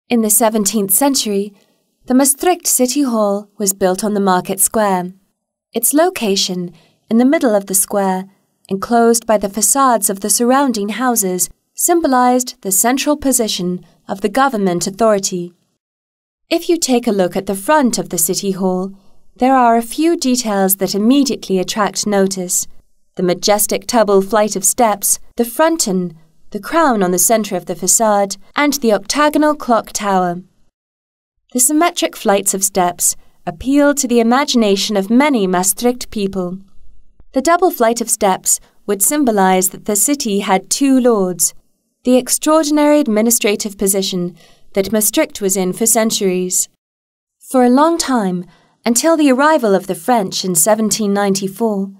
In the 17th century, the Maastricht City Hall was built on the market square. Its location, in the middle of the square, enclosed by the facades of the surrounding houses, symbolized the central position of the government authority. If you take a look at the front of the City Hall, there are a few details that immediately attract notice: the majestic double flight of steps, the fronton, the crown on the center of the facade, and the octagonal clock tower. The symmetric flights of steps appeal to the imagination of many Maastricht people. The double flight of steps would symbolize that the city had two lords, the extraordinary administrative position that Maastricht was in for centuries. For a long time, until the arrival of the French in 1794,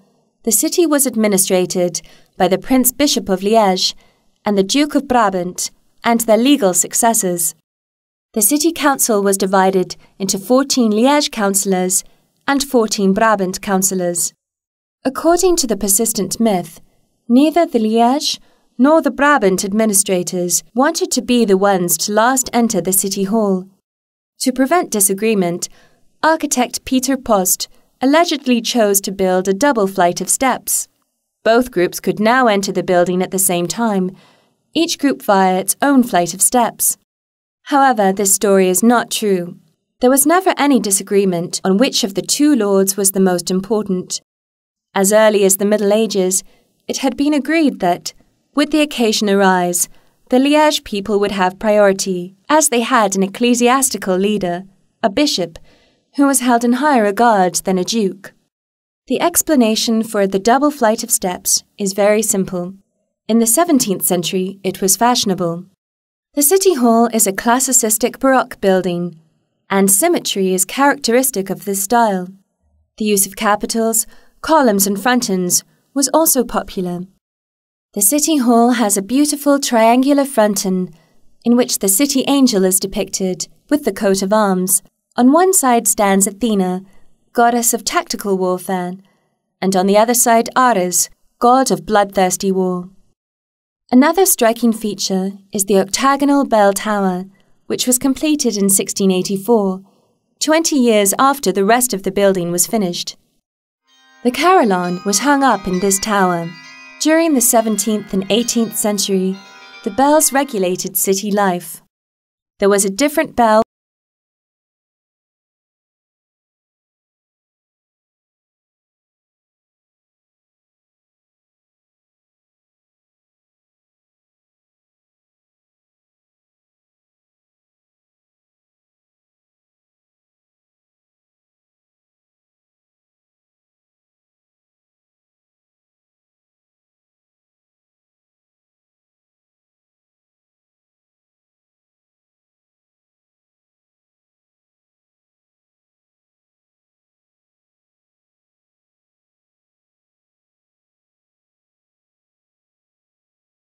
the city was administrated by the Prince Bishop of Liège and the Duke of Brabant and their legal successors. The city council was divided into 14 Liège councillors and 14 Brabant councillors. According to the persistent myth, neither the Liège nor the Brabant administrators wanted to be the ones to last enter the city hall. To prevent disagreement, architect Pieter Post allegedly chose to build a double flight of steps. Both groups could now enter the building at the same time, each group via its own flight of steps. However, this story is not true. There was never any disagreement on which of the two lords was the most important. As early as the Middle Ages, it had been agreed that, would the occasion arise, the Liège people would have priority, as they had an ecclesiastical leader, a bishop, who was held in higher regard than a duke. The explanation for the double flight of steps is very simple. In the 17th century, it was fashionable. The City Hall is a classicistic Baroque building, and symmetry is characteristic of this style. The use of capitals, columns and frontons was also popular. The City Hall has a beautiful triangular fronton in which the city angel is depicted with the coat of arms. On one side stands Athena, goddess of tactical warfare, and on the other side Ares, god of bloodthirsty war. Another striking feature is the octagonal bell tower, which was completed in 1684, 20 years after the rest of the building was finished. The carillon was hung up in this tower. During the 17th and 18th century, the bells regulated city life. There was a different bell